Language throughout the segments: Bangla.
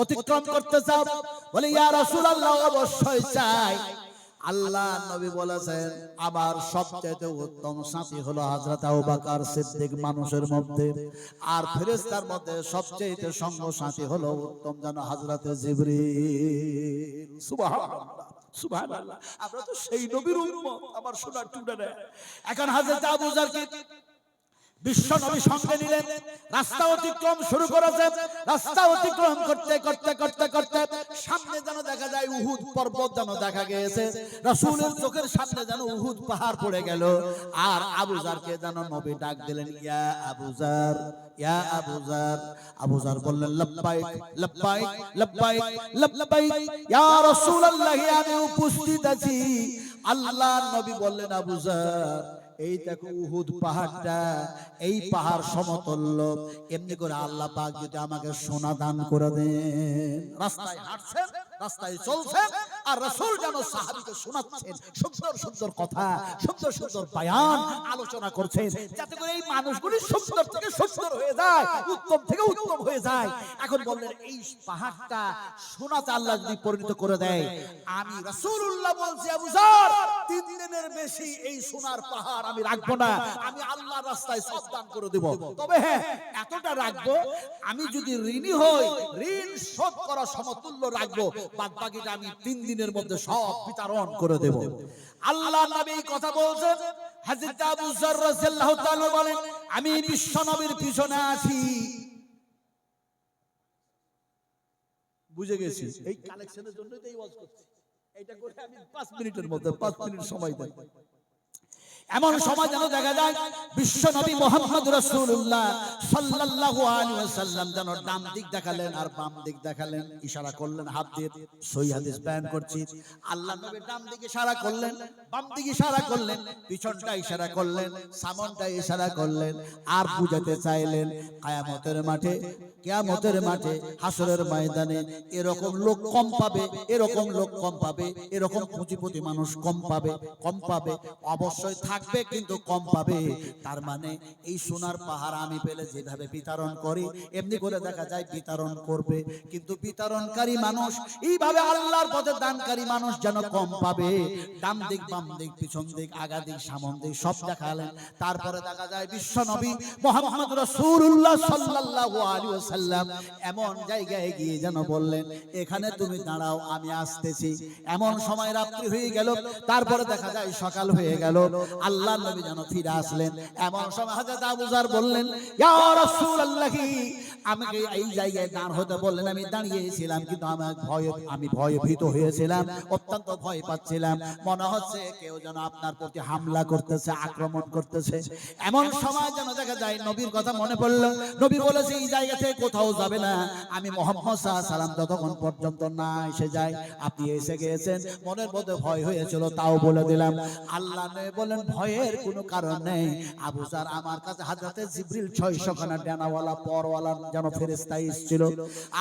অতিক্রম করতে চাও? বলে ইয়া রাসূলুল্লাহ অবশ্যই চাই। আল্লাহ নবী বলেছেন আমার সবচেয়ে উত্তম সাথী হলো হযরত আবু বকর সিদ্দিক মানুষের মধ্যে, আর ফেরেশতার মধ্যে সবচেয়ে সঙ্গ সাথী হলো উত্তম যেন হযরত জিবরিল। সুবহানাল্লাহ সুবহানাল্লাহ। আমরা তো সেই নবীর উম্মত, আমার সোনার টুকরা। এখন হযরত আবু যরকে বিশ্ব নবী সঙ্গে নিলেন, রাস্তা অতিক্রম শুরু করেছে। রাস্তা অতিক্রম করতে করতে করতে করতে সামনে যেন দেখা যায় উহুদ পর্বত যেন দেখা গিয়েছে। রাসূলের চোখের সামনে যেন উহুদ পাহাড় পড়ে গেল। আর আবু যরকে যেন নবী ডাক দিলেন, ইয়া আবু যর, ইয়া আবু যর। আবু যর বললেন লাব্বাইক লাব্বাইক লাব্বাইক লাব্বাইক ইয়া রাসূলুল্লাহ, আমি উপস্থিত আছি। আল্লাহর নবী বললেন আবু যর, এই দেখো উহুদ পাহাড়টা, এই পাহাড় সমতল। এমনি করে আল্লাহ পাক যদি আমাকে সোনা দান করে দেন। রাস্তায় হাঁটছেন, রাস্তায় চলছেন, আর রাসূল যেন সাহাবীকে শোনাচ্ছেন সুন্দর সুন্দর কথা, সুন্দর সুন্দর বয়ান আলোচনা করছেন, যাতে করে এই মানুষগুলি সুন্দর থেকে সুন্দর হয়ে যায়, উত্তম থেকে উত্তম হয়ে যায়। এখন বললেন এই পাহাড়টা সোনাতে আল্লাহ যদি পরিণত করে দেয়, আমি রাসূলুল্লাহ বলছি আবু যর, 3 দিনের বেশি এই সোনার পাহাড় আমি রাখবো না, আমি আল্লাহর রাস্তায় সব দান করে দেব। তবে হ্যাঁ, এতটা রাখবো, আমি যদি ঋণী হই ঋণ শোধ করা সমতুল্য রাখবো, বাদ বাকিটা আমি 3 দিনের মধ্যে সব বিতরণ করে দেব। আল্লাহর নবী এই কথা বলছেন। হযরত আবু যর রাদিয়াল্লাহু তাআলা বলেন, আমি বিশ্ব নবীর পিছনে আছি। বুঝে গেছি, এই কালেকশনের জন্যই তো এই ওয়াজ করছি। এটা করে আমি 5 মিনিটের মধ্যে 5 মিনিট সময় দেব। এমন সময় যেন দেখা যায় বিশ্ব নবী মুহাম্মদ রাসূলুল্লাহ সাল্লাল্লাহু আলাইহি ওয়াসাল্লাম যেন ডান দিক দেখালেন আর বাম দিক দেখালেন, ইশারা করলেন হাত দিয়ে। সহিহ হাদিস বয়ান করছি, আল্লাহ নবী ডান দিকে ইশারা করলেন, বাম দিকে ইশারা করলেন, পিছনটা ইশারা করলেন, সামনটা ইশারা করলেন, আর বুঝাতে চাইলেন কিয়ামতের মাঠে, কিয়ামতের মাঠে হাসরের ময়দানে এরকম লোক কম পাবে, এরকম লোক কম পাবে, এরকম পুঁজিপতি মানুষ কম পাবে, কম পাবে, অবশ্যই থাকবে কিন্তু কম পাবে। তার মানে এই সোনার পাহাড় আমি পেলে যেভাবে বিতরণ করি এমনি করে দেখা যায় বিতরণ করবে, কিন্তু বিতরণকারী মানুষ এইভাবে আল্লাহর পথে দানকারী মানুষ যেন কম পাবে। ডান দিক বাম দিক পিছন দিক আগা দিক সামন দিক সব দেখালেন। তারপরে দেখা যায় বিশ্ব নবী মুহাম্মদ রাসূলুল্লাহ সাল্লাল্লাহু আলাইহি ওয়াসাল্লাম এমন জায়গায় গিয়ে যেন বললেন, এখানে তুমি দাঁড়াও আমি আসতেছি। এমন সময় রাত্রি হয়ে গেল, তারপরে দেখা যায় সকাল হয়ে গেল। আল্লাহর নবী যেন ফিরে আসলেন। এমন সময় হযরত আবু যর বললেন, ইয়া রাসূলুল্লাহ, আমাকে এই জায়গায় দাঁড় হতে বললেন, আমি দাঁড়িয়েছিলাম কিন্তু আমি ভয়ে ভীত হয়েছিলাম, অত্যন্ত ভয় পাচ্ছিলাম, মনে হচ্ছে কেউ যেন আপনার প্রতি হামলা করতেছে, আক্রমণ করতেছে। এমন সময় যেন দেখা যায় নবীর কথা মনে পড়ল। নবী বলেছে এই জায়গা থেকে কোথাও যাবে না, আমি মুহাম্মদ সাল্লাল্লাহু আলাইহি ওয়াসাল্লাম যতক্ষণ পর্যন্ত না এসে যায়। আপনি এসে গিয়েছেন, মনের মধ্যে ভয় হয়েছিল তাও বলে দিলাম। আল্লাহ নবী বলেন ভয়ের কোনো কারণ নেই। আবু যর, আমার কাছে হযরত জিবরিল 600 খানা ডানাওয়ালা পরওয়ালা যেন ফেরেশতা এসেছিল,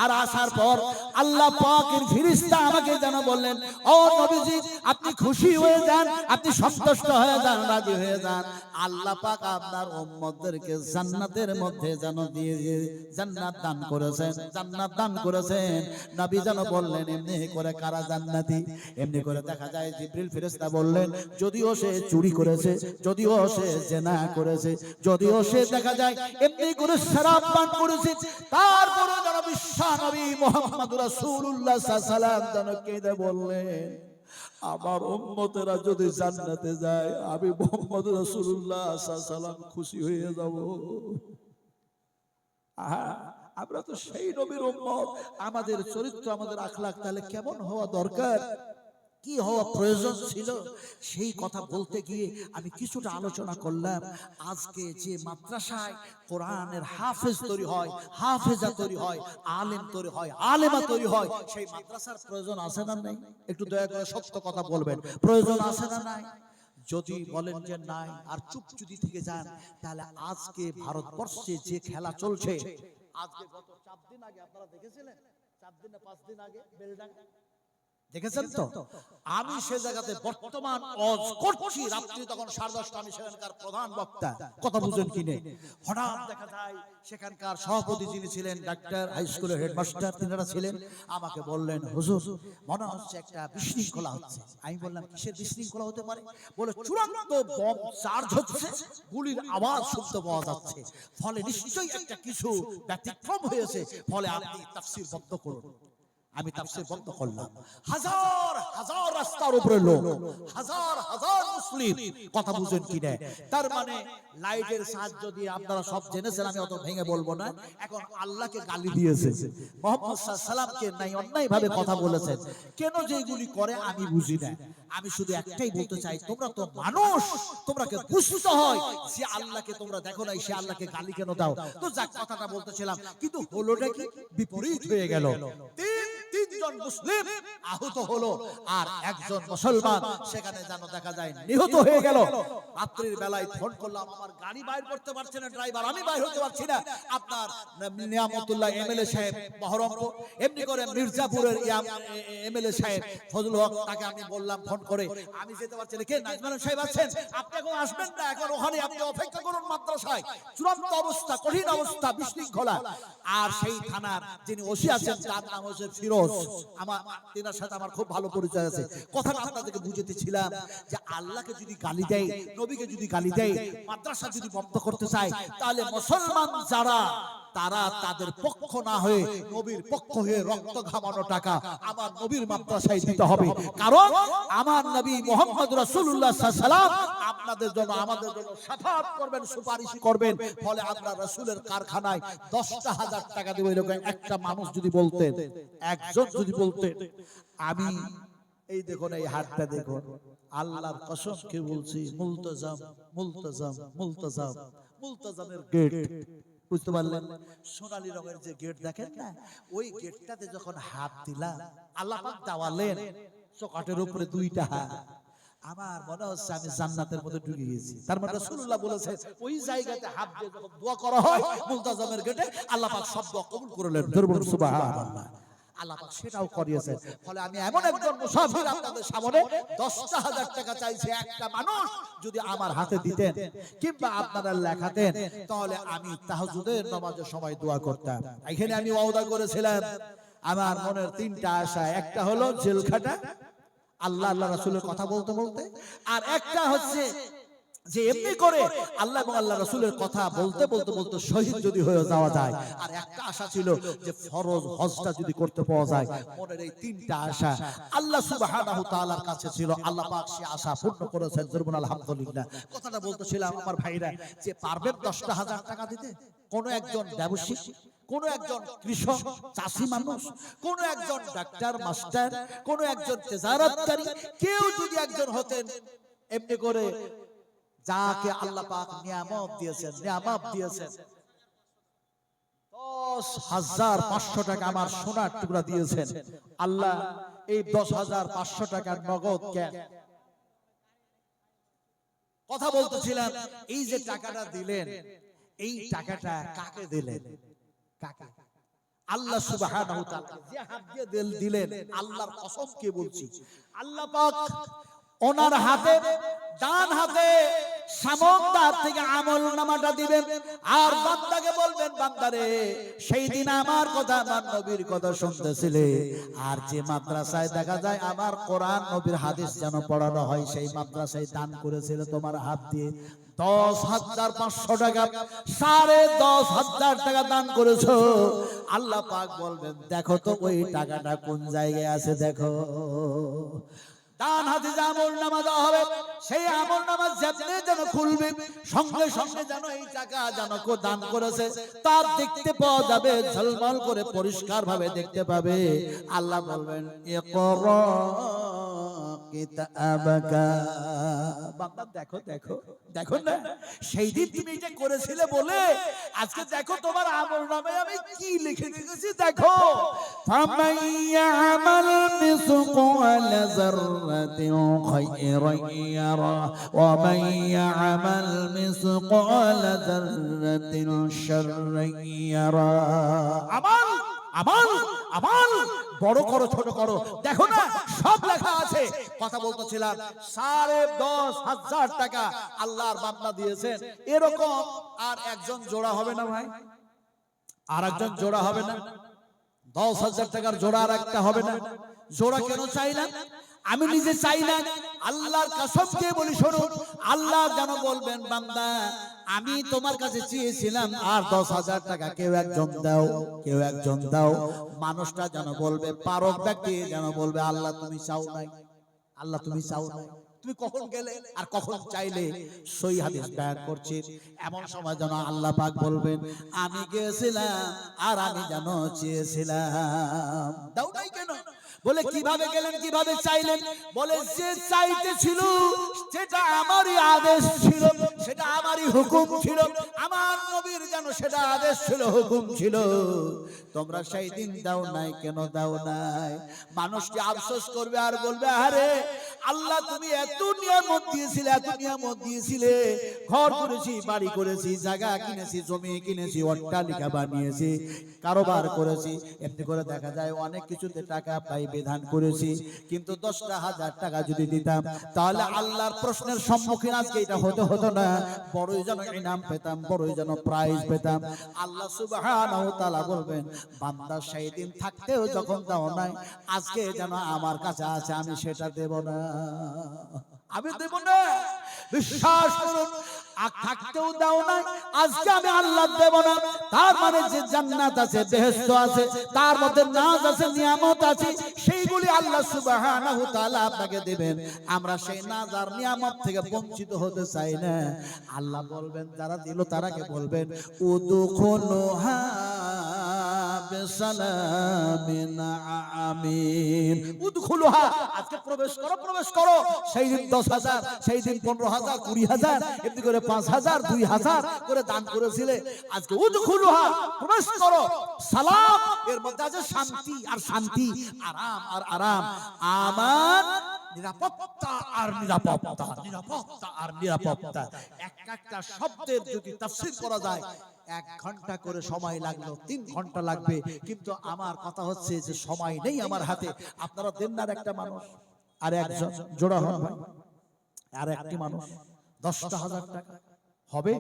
আর আসার পর আল্লাহ পাকের ফেরেশতা আমাকে যেন বললেন, ও নবীজি আপনি খুশি হয়ে যান, আপনি সন্তুষ্ট হয়ে যান, রাজি হয়ে যান, আল্লাহ পাক আপনার উম্মতদেরকে জান্নাতের মধ্যে যেন দিয়ে জান্নাত দান করেছেন, জান্নাত দান করেছেন। নবী যেন বললেন এমনি করে কারা জান্নাতি? এমনি করে দেখা যায় জিবরিল ফেরেশতা বললেন, যদিও সে চুরি করেছে, যদিও সে জিনা করেছে, যদিও সে দেখা যায় এমনি করে শরাব পান করেছে, তারপরও যেন বিশ্ব নবী মুহাম্মদ রাসূলুল্লাহ সাল্লাল্লাহু আলাইহি ওয়াসাল্লাম যেন কেঁদে বললেন, আমার উম্মতেরা যদি জান্নাতে যায় আমি মুহাম্মদ রাসূলুল্লাহ সাল্লাল্লাহু আলাইহি ওয়াসাল্লাম খুশি হয়ে যাব। আমরা তো সেই নবীর উম্মত, আমাদের চরিত্র আমাদের আখলাক তাহলে কেমন হওয়া দরকার, কি হওয়া প্রয়োজন ছিল, সেই কথা বলতে গিয়ে আমি কিছুটা আলোচনা করলাম। আজকে যে মাদ্রাসায় কোরআনের হাফেজ তৈরি হয়, হাফেজা তৈরি হয়, আলেম তৈরি হয়, আলেমা তৈরি হয়, সেই মাদ্রাসার প্রয়োজন আছে না নাই? একটু দয়া করে সত্য কথা বলবেন, প্রয়োজন আছে না নাই? যদি বলেন যে নাই আর চুপ যদি থেকে যান, তাহলে আজকে ভারতবর্ষে যে খেলা চলছে, আজকে গত 4 দিন আগে আপনারা দেখেছিলেন, 4 দিন না 5 দিন আগে বেলডাঙ্গা দেখেছেন তো? আমি সে জায়গাতে বর্তমান ওয়াজ করছি, রাত্রি তখন 10:30, আমি সেখানকার প্রধান বক্তা, কথা বুঝেন কিনে। হঠাৎ দেখা যায় সেখানকার সভাপতি যিনি ছিলেন, ডাক্তার, হাই স্কুলের হেডমাস্টার তিনারা ছিলেন, আমাকে বললেন, হুজুর মনে হচ্ছে একটা বিশৃঙ্খলা হচ্ছে। আমি বললাম, কিসের বিশৃঙ্খলা হতে পারে? বলে, চূড়ান্ত বম চার্জ হচ্ছে, গুলির আওয়াজ শুনতে পাওয়া যাচ্ছে, ফলে নিশ্চয়ই একটা কিছু ব্যতিক্রম হয়েছে, ফলে আপনি তাফসীর বন্ধ করুন। আমি তাফসীর বন্ধ করলাম। হাজার হাজার রাস্তার উপরে লোক, হাজার হাজার মুসলিম, কথা বুঝেন কি না? তার মানে লাইটের সাহায্য দিয়ে, আপনারা সব জেনেছেন, আমি অত ভেঙে বলবো না। এখন আল্লাহকে গালি দিয়েছে, মুহাম্মদ সাল্লাল্লাহু আলাইহি সাল্লামকে নাই অন্যায় ভাবে কথা বলেছেন, কেন যেগুলি করে আমি বুঝি না। আমি শুধু একটাই বলতে চাই, তোমরা তো মানুষ, তোমরাকে বুঝতে হয় যে আল্লাহকে তোমরা দেখো নাই, সে আল্লাহকে গালি কেন দাও? তো যাক, কথাটা বলতেছিলাম, কিন্তু হলোটা কি? বিপরীত হয়ে গেল। তিনজন মুসলিম আহত হলো, আর একজন মুসলমান সেখানে যেন দেখা যায় নিহত হয়ে গেল। রাত্রির বেলায় ফোন করলাম, আমার গাড়ি বাইর করতে পারছে না ড্রাইভার, আমি বাইর হতে পারছি না। আপনার নিয়ামতুল্লাহ এমএলএ সাহেব বহরমপুর, এমনি করে মির্জাপুরের এমএলএ সাহেব ফজলুল হক, তাকে আমি বললাম ফোন করে, আমি যেতে পারছি না। কে? নাজমান সাহেব আছেন? আপনি এখন আসবেন না, এখন ওখানে আপনি অপেক্ষা করুন মাদ্রাসায়। চূড়ান্ত অবস্থা, কঠিন অবস্থা, বিশৃঙ্খলা। আর সেই থানার যিনি ওসি আছেন, তার নাম হচ্ছে ফিরোজ, আমার তিনার সাথে আমার খুব ভালো পরিচয় আছে। কথাটা আপনাদেরকে বুঝাতেছিলাম যে আল্লাহকে যদি গালি দেয়, নবীকে যদি গালি দেয়, মাদ্রাসা যদি বন্ধ করতে চায়, তাহলে মুসলমান যারা তারা তাদের পক্ষ না হয়ে নবীর পক্ষ হয়ে রক্ত ঘামানো টাকা আমার নবীর মাদ্রাসায় দিতে হবে। কারণ আমার নবী মুহাম্মদ রাসূলুল্লাহ সাল্লাল্লাহু আলাইহি ওয়াসাল্লাম আপনাদের জন্য, আমাদের জন্য শাফাআত করবেন, সুপারিশ করবেন। ফলে আমরা রাসূলের কারখানায় 10,000 টাকা দেব। এরকম একটা মানুষ যদি বলতেন, একজন যদি বলতেন, আমি এই দেখুন, এই হাতটা দেখুন, আল্লাহর কসম কে বলছি, মুলতাজাম মুলতাজাম মুলতাজাম, মুলতাজামের গেট, বুঝতে পারলেন? সোনালী রঙের যে গেট দেখেন না, ওই গেটটাতে যখন হাত দিলাম, আল্লাহ পাক দেওয়ালেন চকাটের উপরে 2টা হাত। আমার মনে হচ্ছে আমি জান্নাতের মধ্যে ঢুকে গেছি। তার মানে রাসূলুল্লাহ বলেছে, ওই জায়গাতে হাত দিয়ে যখন দোয়া করা হয় মুলতাজামের গেটে, আল্লাহ পাক সব দোয়া কবুল করলেন। ধরুন সুবহানাল্লাহ। আল্লাহ পাক সেটাও করিয়েছেন। ফলে আমি এমন একজন মুসাফির আপনাদের সামনে, 10,000 টাকা চাইছে একটা মানুষ যদি আমার হাতে দিতেন কিংবা আপনারা লেখাতেন, তাহলে আমি তাহাজ্জুদের নামাজের সময় দোয়া করতাম। এখানে আমি ওয়াদা করেছিলাম, আমার মনের 3টা আশা, একটা হলো জেল খাটা আল্লাহ আল্লাহ রাসূলের কথা বলতে বলতে, আর একটা হচ্ছে যে এমনি করে আল্লাহ এবং আল্লাহ রাসূলের কথা বলতে বলতে বলতে শহীদ যদি হয়ে যাওয়া যায়, আর একটা আশা ছিল যে ফরজ হজটা যদি করতে পাওয়া যায়। মনের এই 3টা আশা আল্লাহ সুবহানাহু তাআলার কাছে ছিল, আল্লাহ পাক সে আশা পূর্ণ করেছেন। জরুন আলহামদুলিল্লাহ। কথাটা বলতেছিলাম আমার ভাইরা, যে পারবেন 10,000 টাকা দিতে? কোন একজন ব্যবসায়ী, কোন একজন কৃষক চাষী মানুষ, কোন একজন ডাক্তার মাস্টার, কোন একজন তেজারাতকারী, কেউ যদি একজন হতেন, এমনি করে যাকে আল্লাহ পাক নিয়ামত দিয়েছেন, নিয়ামত দিয়েছেন, 10,500 টাকা আমার সোনার টুকরা দিয়েছেন আল্লাহ, এই 10,500 টাকার নগদ ক্যাশ। কথা বলতেছিলাম, এই যে টাকাটা দিলেন, এই টাকাটা কাকে দিলেন? কাকে? আল্লাহ সুবহানাহু ওয়া তাআলা যে হাত দিয়ে দিলেন, আল্লাহর কসম কে বলছি, আল্লাহ পাক ওনার হাতে, ডান হাতে সামনের হাত থেকে আমলনামাটা দিবেন, আর বান্দাকে বলবেন, বান্দারে সেই দিন আমার কথা, আমার নবীর কথা শুনতেছিলে, আর যে মাদ্রাসায় দেখা যায় আমার কোরআন নবীর হাদিস যেন পড়ানো হয়, সেই মাদ্রাসায় দান করেছিল তোমার হাত দিয়ে 10,500 টাকা, 10,500 টাকা দান করেছো। আল্লাহ পাক বলবেন, দেখো তো ওই টাকাটা কোন জায়গায় আছে, দেখো। ডান হাতে যে আমলনামা দেওয়া হবে, সেই আমলনামা যেমনি যেন খুলবে, সঙ্গে সঙ্গে যেন এই টাকা যেন কো দান করেছে তার দেখতে পাওয়া যাবে, ঝলমল করে পরিষ্কার ভাবে দেখতে পাবে। আল্লাহ বলবেন, ইকরা কিতাবাকা, বান্দা দেখো দেখো দেখো না, সেই দিন তুমি যে করেছিলে বলে আজকে দেখো তোমার আমলনামায় আমি কি লিখে রেখেছি, দেখো। ফামান ইয়ামাল মিসকালা যাররাতিন খায়রান ইয়ারা ওয়া মান ইয়ামাল মিসকালা যাররাতিন শাররান ইয়ারা। আমল আমল আমল বড় করো ছোট করো, দেখো না সব লেখা আছে। কথা বলতেছিলাম 10,500 টাকা আল্লাহর বান্দা দিয়েছেন, এরকম আর একজন জোড়া হবে না ভাই? আর একজন জোড়া হবে না? 10,000 টাকার জোড়া আর একটা হবে না? জোড়া কেন চাইলাম? আমি নিজে চাই না, আল্লাহর কসম দিয়ে বলি শোনো, আল্লাহ যেন বলবেন বান্দা আমি তোমার কাছে চেয়েছিলাম আর 10,000 টাকা কেউ একজন দাও, কেউ একজন দাও। মানুষটা যেন বলবে, পারক ব্যক্তি যেন বলবে আল্লাহ তুমি চাও নাই, আল্লাহ তুমি চাও নাই, তুমি কখন গেলে আর কখন চাইলে। সই হাদিস বয়ান করছে, এমন সময় যেন আল্লাহ পাক বলবেন আমি গেছিলাম আর আমি যেন চেয়েছিলাম, দাও নাই কেন? বলে কিভাবে গেলেন, কিভাবে চাইলেন? বলে যে চাইতে ছিল সেটা আমারই আদেশ ছিল, সেটা আমারই হুকুম ছিল, আমার নবীর যেন সেটা আদেশ ছিল, হুকুম ছিল। তোমরা সেই দিন দাও নাই কেন? দাও নাই। মানুষটি আফসোস করবে আর বলবে আরে আল্লাহ তুমি এত নিয়ামত দিয়েছিলে, এত নিয়ামত দিয়েছিলে, ঘর করেছি, বাড়ি করেছি, জায়গা কিনেছি, জমি কিনেছি, অট্টালিকা বানিয়েছি, কারোবার করেছি, এমনি করে দেখা যায় অনেক কিছুতে টাকা পাই, বিধান করেছি, কিন্তু 10,000 টাকা যদি দিতাম তাহলে আল্লাহর প্রশ্নের সম্মুখীন আজকে এটা হতে হতো না, বড়ই যেন ইনাম পেতাম, বড়ই যেন প্রাইজ পেতাম। আল্লাহ সুবহানাহু ওয়া তাআলা বলবেন বান্দা সেই দিন থাকতেও যখন দাও নাই, আজকে যেন আমার কাছে আছে আমি সেটা দেব না, আমি দেব না। বিশ্বাস করুন, থাকতেও দাও নাই, আজকে আমি আল্লাহ দেব না। তার মানে যে জান্নাত আছে, বেহেশত আছে, তার মধ্যে নাজ আছে, নিয়ামত আছে, সেইগুলি আল্লাহ সুবহানাহু ওয়া তাআলা আপনাকে দেবেন। আমরা সেই নাজ আর নিয়ামত থেকে বঞ্চিত হতে চাই না। আল্লাহ বলবেন, যারা দিল তারাকে বলবেন উদখুলুহা বিসালামিন আমিন, উদখুলুহা, আজকে প্রবেশ করো, প্রবেশ করো। সেই দিন 10,000, সেই দিন 15,000, 20,000, এমনি করে 5,000, 2,000 করে দান করেছিলে, আজকে উদখুলুহা, প্রবেশ করো। সালাম, এর মধ্যে আছে শান্তি আর শান্তি, আরাম আর আরাম, আমান, নিরাপত্তা আর নিরাপত্তা, নিরাপত্তা আর নিরাপত্তা। একটা শব্দের যদি তাফসীর করা যায় 1 ঘন্টা করে সময় লাগলো, 3 ঘন্টা লাগবে, কিন্তু আমার কথা হচ্ছে যে সময় নেই আমার হাতে। আপনারা দেন না একটা মানুষ আর একজন জোড়া হন ভাই, আর একটি মানুষ 10,000 টাকা হবে?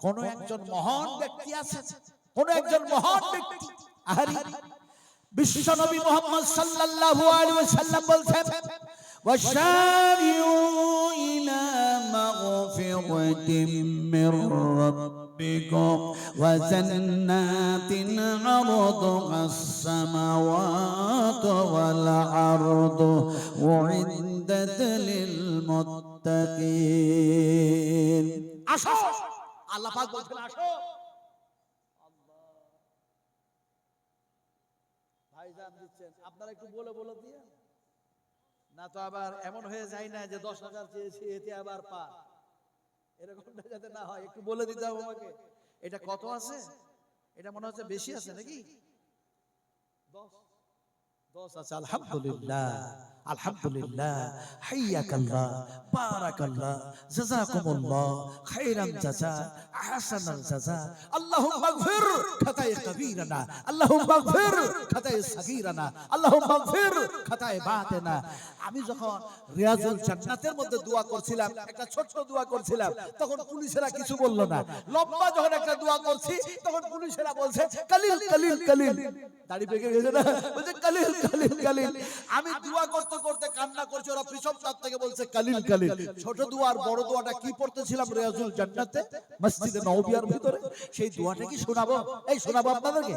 কোন একজন মহান ব্যক্তি আছে, কোন একজন মহান ব্যক্তি, আহারি বিশ্ব নবী মুহাম্মদ সাল্লাল্লাহু আলাইহি ওয়াসাল্লাম বলছেন ওয়াশারিউ ইলা মাগফিরাতিম মির রাব্বিকুম ওয়া জান্নাতিন আরদুহাস সামাওয়াতু ওয়াল আরদু উইদ্দাত লিল মুত্তাকিন। আসো, আল্লাহ পাক বলছেন আসো। ভাইজান দিচ্ছেন, আপনারা একটু বলে বলে দিয়ে না তো আবার এমন হয়ে যায় না যে 10,000 চেয়েছি এতে আবার পা, এরকমটা যাতে না হয়, একটু বলে দিতে হবে আমাকে। এটা কত আছে? এটা মনে হচ্ছে বেশি আছে নাকি? 10 আছে। আলহামদুলিল্লাহ, আলহামদুলিল্লাহ, হাইয়াকাল্লাহ, বারাকাল্লাহ, জাযাকুমুল্লাহ খাইরান জাযা, আহসানাল জাযা। আল্লাহুম্মা গফির খাতায়ে কবীরানা, আল্লাহুম্মা গফির খাতায়ে সগীরানা, আল্লাহুম্মা গফির খাতায়ে বাতিনা। আমি যখন রিয়াজুল জান্নাতের মধ্যে দোয়া করছিলাম, একটা ছোট্ট দোয়া করছিলাম, তখন পুলিশেরা কিছু বলল না। লম্বা যখন একটা দোয়া করছি তখন পুলিশেরা বলছে কালিল কালিল কালিল, দাড়ি পেকে গেছে না, বলছে কালিল কালিল কালিল। আমি দোয়া করতে করতে কান্না করছি, ওরা পিছন তার থেকে বলছে কালিল কালিল। ছোট দোয়া আর বড় দোয়াটা কি পড়তেছিলাম রিয়াজুল জান্নাতে মসজিদে নববিয়ার ভিতরে, সেই দোয়াটা কি শোনাবো? এই শোনাবো আপনাদেরকে,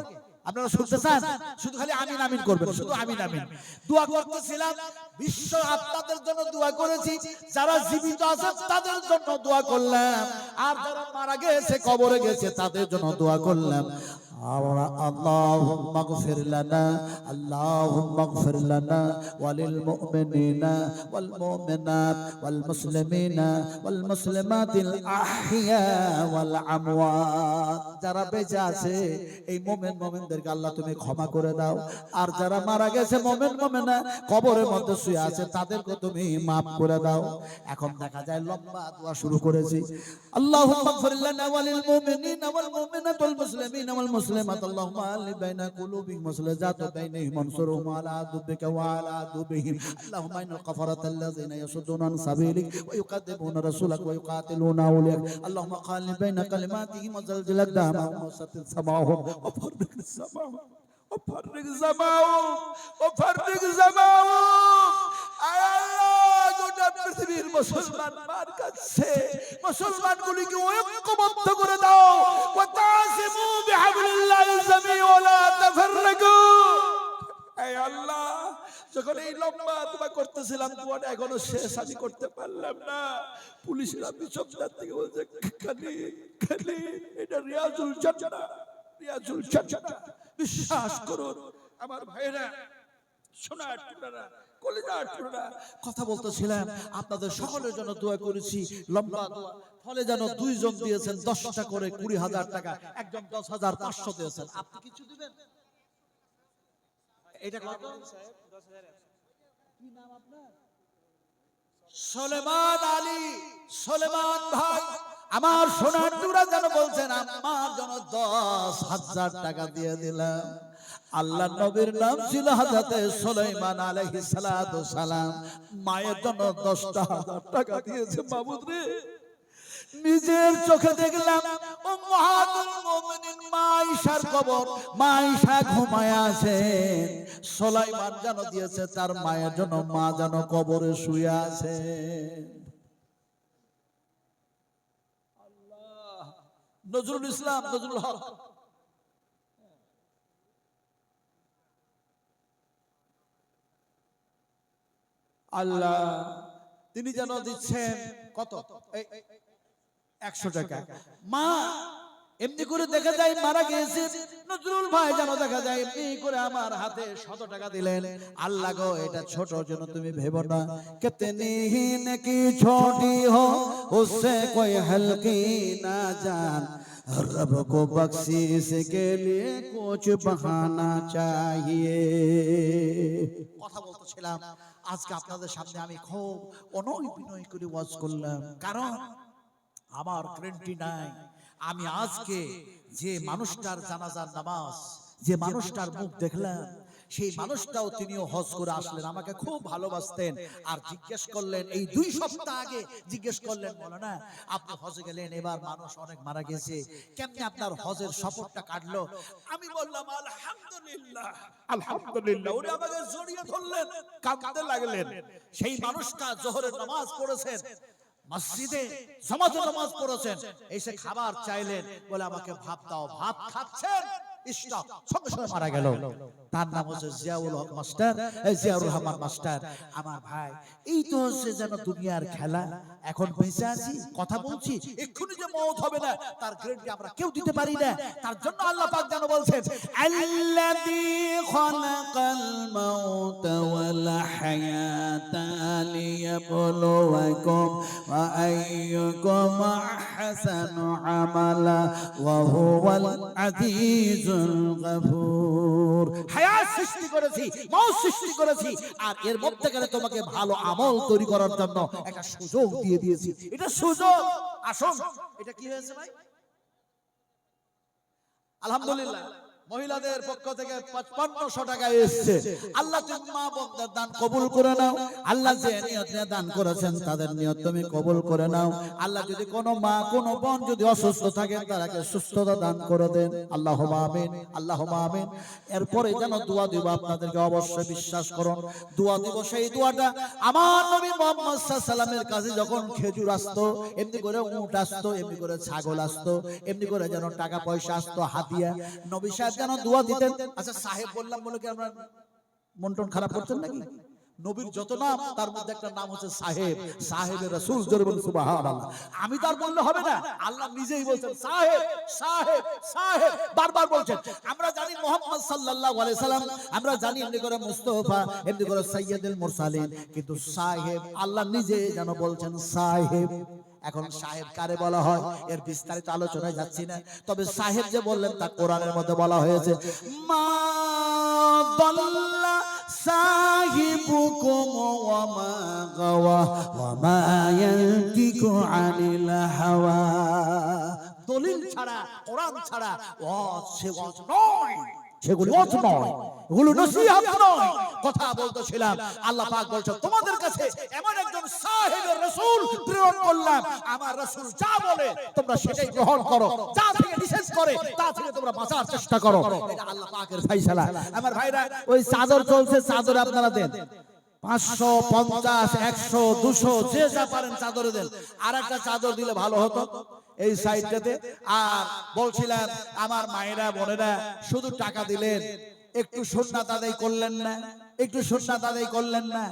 আপনারা শুনতে চান? শুধু খালি আমিন আমিন করবেন, শুধু আমিন আমিন। দোয়া করতেছিলাম, বিশ্ব আত্মাদের জন্য দোয়া করেছি, যারা জীবিত আছে তাদের জন্য দোয়া করলাম, আর যারা মারা গেছে কবরে গেছে তাদের জন্য দোয়া করলাম। আল্লাহুম্মা গফির লানা, আল্লাহুম্মা গফির লানা ওয়ালিল মুমিনিনা ওয়াল মুমিনাত ওয়াল মুসলিমিনা ওয়াল মুসলিমাতিল আহইয়া ওয়াল আমওয়াত। যারা বেঁচে আছে এই মুমিন মুমিনদেরকে আল্লাহ তুমি ক্ষমা করে দাও, আর যারা মারা গেছে মুমিন মুমিনা কবরের মধ্যে শুয়ে আছে তাদেরকে তুমি maaf করে দাও। এখন দেখা যায় লম্বা দোয়া শুরু করেছি, আল্লাহুম্মা গফির লানা ওয়ালিল মুমিনিনা ওয়াল মুমিনাত ওয়াল মুসলিমিনা ওয়াল মুসলিমাত مسلمة اللهم ألف بين قلوبهم وأصلح ذات بينهم وانصرهم على عدوك وعلى عدوهم اللهم إن الكفرة الذين يصدون عن سبيلك ويكذبون رسولك ويقاتلون أولياءك اللهم قال بين كلماتهم وزلزل أقدامهم وثبت سماعهم وفرق سماعهم وفرق سماعهم وفرق سماعهم গোটা পৃথিবীর মুসলমান মার কাছে মুসলমানগুলিকে ঐক্যবদ্ধ করে দাও ওয়াতাসিমু বিহাবলিল্লাহি জামি ওয়া লা তাফাররাকু হে আল্লাহ যখন এই লম্বা দোয়া করতেছিলাম দোয়াটা এখনো শেষ আমি করতে পারলাম না পুলিশের অফিসার থেকে বলছে খালি খালি এটা রিয়াজুল জান্নাহ বিশ্বাস করুন আমার ভাইরা সোনার টুকরা কলিজার টুকরা কথা বলতেছিলাম আপনাদের সকলের জন্য দোয়া করেছি লম্বা দোয়া ফলে যেন দুইজন দিয়েছেন 10টা করে 20,000 টাকা একজন 10,500 দিয়েছেন আপনি কিছু দিবেন এটা কত সাহেব 10,000 কি নাম আপনার সুলেমান আলী সুলেমান ভাই আমার সোনার টুকরা যেন বলছেন আমার জন্য 10,000 টাকা দিয়ে দিলাম আল্লাহ নবীর নাম ছিল হযরতে সুলাইমান আলাইহিস সালাতু সালাম মায়ের জন্য 10,000 টাকা দিয়েছে মাবুদ রে নিজের চোখে দেখলাম উম্মাহাতুল মুমিনিন মা আয়েশার কবর মা আয়েশা ঘুমায় আছে সুলাইমান যেন দিয়েছে তার মায়ের জন্য মা যেন কবরে শুয়ে আছে আল্লাহ নজরুল ইসলাম নজরুল হক আল্লাহ তিনি যেন দিচ্ছেন কত 100 টাকা মা এমনি করে দেখা যায় মারা গিয়েছে নজরুল ভাই যেন দেখা যায় এমনি করে আমার হাতে 100 টাকা দিলেন আল্লাহ গো এটা ছোট জন্য তুমি ভেবো না কিতনি হি নেকি ছোটি হো উসসে কোই হলকি না জান रब को बख्शीश के लिए कुछ बहाना चाहिए কথা বলতেছিলাম আজকে আপনাদের সামনে আমি খুব অনয় বিনয় করে ওয়াজ করলাম কারণ আমার গ্যারান্টি নাই আমি আজকে যে মানুষটার জানাজার নামাজ যে মানুষটার মুখ দেখলাম সেই মানুষটাও তিনিও হজ করে আসলেন আমাকে খুব ভালোবাসতেন আর জিজ্ঞেস করলেন এই 2 সপ্তাহ আগে জিজ্ঞেস করলেন মাওলানা আপনি হজে গেলেন এবার মানুষ অনেক মারা গেছে কেমনে আপনার হজের সফরটা কাটলো আমি বললাম আলহামদুলিল্লাহ আলহামদুলিল্লাহ উনি আমাকে জড়িয়ে ধরলেন কাঁদতে লাগলেন সেই মানুষটা যোহরের নামাজ পড়েছেন মসজিদে জামাতের নামাজ পড়েছেন এসে খাবার চাইলেন বলে আমাকে ভাত দাও ভাত খাচ্ছেন স্টপ সঙ্গে সঙ্গে মারা গেল তার নাম হচ্ছে জিয়াউল হক মাস্টার জিয়াউর রহমান মাস্টার আমার ভাই এই তো হচ্ছে যেন দুনিয়ার খেলা এখন বেঁচে আছি কথা বলছি এক্ষুনি যে মওত হবে না তার গ্যারান্টি আমরা কেউ দিতে পারি না তার জন্য আল্লাহ পাক যেন বলছেন আল্লাযী খালাকাল মাউতা ওয়াল হায়াতা লিয়াবলুয়াকুম ওয়া আইয়ুকুম আহসানু আমালা ওয়া হুয়াল আজিজ গফুর হায়াত সৃষ্টি করেছি মওত সৃষ্টি করেছি আর এর মধ্যে গেলে তোমাকে ভালো আমল তৈরি করার জন্য একটা সুযোগ দিয়ে দিয়েছি এটা সুযোগ আসুন এটা কি হয়েছে ভাই আলহামদুলিল্লাহ মহিলাদের পক্ষ থেকে 5500 টাকা এসেছে আল্লাহ তুমি মা বোনদের দান কবুল করে নাও আল্লাহ যে নিয়ত নিয়ে দান করেছেন তাদের নিয়ত তুমি কবুল করে নাও আল্লাহ যদি কোনো মা কোনো বোন যদি অসুস্থ থাকে তাকে সুস্থতা দান করে দেন আল্লাহুম্মা আমিন আল্লাহুম্মা আমিন এরপরে যেন দোয়া দিব আপনাদেরকে অবশ্যই বিশ্বাস করুন দোয়া দিব সেই দোয়াটা আমার নবী মুহাম্মদ সাল্লাল্লাহু আলাইহি ওয়াসাল্লামের কাছে যখন খেজুর আসতো এমনি করে উট আসতো এমনি করে ছাগল আসতো এমনি করে যেন টাকা পয়সা আসতো হাদিয়া নবী সাহেব যেন দোয়া দিতেন আচ্ছা সাহেব বললাম বলে কি আমরা মনটন খারাপ করছেন নাকি নবীর যত নাম তার মধ্যে একটা নাম হচ্ছে সাহেব সাহেবে রাসূল জোরে বলুন সুবহানাল্লাহ আমি তার বললে হবে না আল্লাহ নিজেই বলছেন সাহেব সাহেব সাহেব বারবার বলছেন আমরা জানি মুহাম্মদ সাল্লাল্লাহু আলাইহি সাল্লাম আমরা জানি এমনি করে মুস্তাফা এমনি করে সাইয়্যিদুল মুরসালিন কিন্তু সাহেব আল্লাহ নিজে যেন বলছেন সাহেব এখন সাহেব কারে বলা হয় এর বিস্তারিত আলোচনায় যাচ্ছি না তবে সাহেব যে বললেন তা কোরআনের মধ্যে বলা হয়েছে মা দাল্লা সাহিবুকুম ওয়া মা গাওয়া ওয়া মা ইয়ানতিকু আনিল হাওয়া দলিল ছাড়া, কোরআন ছাড়া ওয়াজ সে ওয়াজ নয়, সেগুলো ওয়াজ নয়, এগুলো নসিহত নয়। কথা বলতেছিলাম, আল্লাহ পাক বলছেন তোমাদের কাছে এমন একজন সাহেবের রাসূল প্রেরণ করলাম, আমার রাসূল যা বলে তোমরা সেটাই গ্রহণ করো, যা থেকে নিষেধ করে তা থেকে তোমরা বাঁচার চেষ্টা করো। এটা আল্লাহ পাকের ফয়সালা। আমার ভাইরা, ওই চাদর চলছে, চাদর আপনারা দেন 500, 50, 100, 200 যে যা পারেন চাদরে দেন। আর একটা চাদর দিলে ভালো হতো এই সাইডটাতে। আর বলছিলাম আমার মায়েরা বোনেরা শুধু টাকা দিলেন, একটু সুন্নাত আদায় করলেন না, একটু সুন্নাত আদায় করলেন না।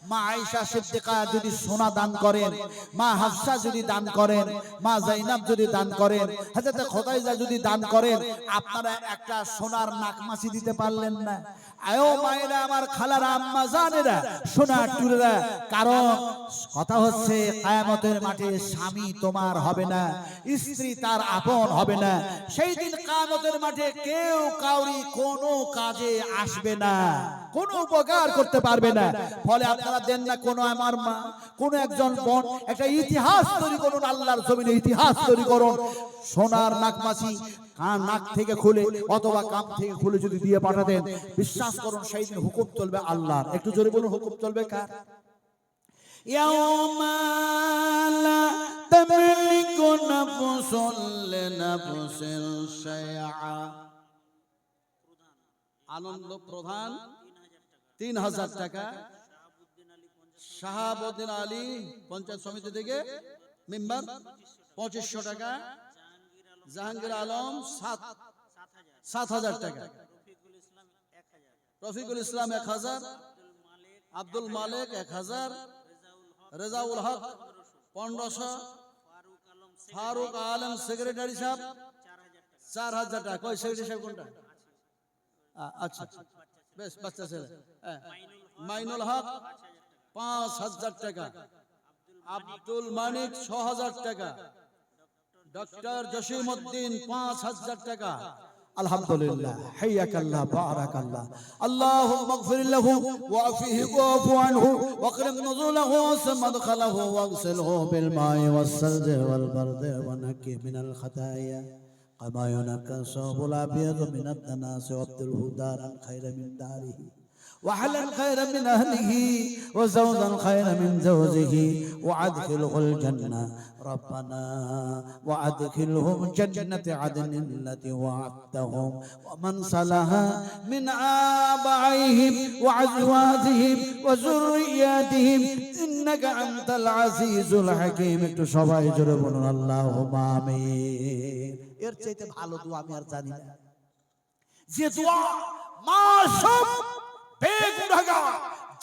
মা আয়েশা সিদ্দিকা যদি সোনা দান করেন, মা হাফসা যদি দান করেন, মা জাইনাব যদি দান করেন, হযরত খুদাইজা যদি দান করেন, আপনারা একটা সোনার নাকমাছি দিতে পারলেন না। আয়ো মায়েরা, আমার খালারা, আম্মা জানেরা, সোনা টুরেরা, কারণ কথা হচ্ছে কিয়ামতের মাঠে স্বামী তোমার হবে না, স্ত্রী তার আপন হবে না। সেই দিন কিয়ামতের মাঠে কেউ কাউরি কোনো কাজে আসবে না, কোনো উপকার করতে পারবে না। ফলে আপনারা দেন না কোনো আমার মা, কোনো একজন বোন, একটা ইতিহাস তৈরি করুন, আল্লাহর জমিনে ইতিহাস তৈরি করুন। সোনার নাকমাছি নাক থেকে খুলে অথবা কান থেকে খুলে যদি দিয়ে পাঠাতেন, বিশ্বাস করুন সেই দিন হুকুম চলবে আল্লাহর। একটু জোরে বলুন, হুকুম চলবে কার? ইয়াউমা লা তামলিকু নাফসুন লিনাফসিন শাইআ। আনন্দ প্রধান 3000 টাকা, শাহাবুদ্দিন আলী পঞ্চায়েত সমিতি থেকে মেম্বার 2500 টাকা, জাহাঙ্গীর আলম 7000 টাকা, রফিকুল ইসলাম 1000, আব্দুল মালিক 1000, রেজাউল হক 1500, ফারুক আলম সেক্রেটারি সাহেব 4000 টাকা। কই সেক্রেটারি সাহেব কোনটা? আচ্ছা বেশ, বাচ্চা ছেলে। মাইনুল হক 5000 টাকা, আব্দুল মানিক 6000 টাকা, ডক্টর জসিমউদ্দিন 5000 টাকা। আলহামদুলিল্লাহ, হাইয়াকাল্লাহ, বারাকাল্লাহ। আল্লাহুম্মা ইগফির লাহু ওয়া আফিহি ওয়াফু আনহু ওয়াকরিম নুজুলাহু ওয়াসম মাদখালাহু ওয়াগসিলহু বিল মাই ওয়াস সালজি ওয়াল বারদি ওয়া নাকি মিনাল খাতায়া কামা ইয়ানাকা সাবুল আবিয়াদ মিনাদ দানাস ওয়াবদুলহু দারান খায়রা মিন দারিহি وحلا خيرا من أهله وزوجا خيرا من زوجه وأدخله الجنة ربنا وأدخلهم جنة عدن التي وعدتهم ومن صلح من آبائهم وأزواجهم وذرياتهم إنك أنت العزيز الحكيم. একটু সবাই জোরে বলুন আল্লাহুম্মা আমিন। এর চাইতে ভালো দোয়া আমি আর জানি না, যে দোয়া মাসুম বেগুনাহগার,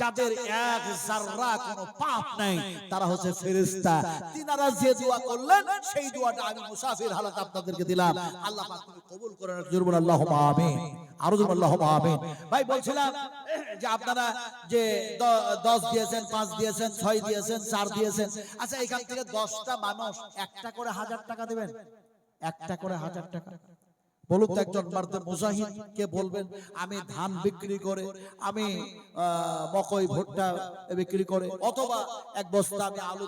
যাদের এক যারা কোনো পাপ নাই, তারা হচ্ছে ফেরেশতা। তিনারা যে দোয়া করলেন সেই দোয়াটা আমি মুসাফির হালাত আপনাদেরকে দিলাম। আল্লাহ পাক তুমি কবুল করেন। জোরে বলুন আল্লাহুম্মা আমিন, আরো জোরে আল্লাহুম্মা আমিন। ভাই বলছিলাম যে আপনারা যে 10 দিয়েছেন, 5 দিয়েছেন, 6 দিয়েছেন, 4 দিয়েছেন। আচ্ছা, এখান থেকে 10টা মানুষ একটা করে 1000 টাকা দিবেন, একটা করে 1000 টাকা। বলুন তো একজন মারতে মুজাহিদ কে বলবেন আমি ধান বিক্রি করে, আমি মকই ভুট্টা বিক্রি করে, অথবা এক বস্তা আমি আলু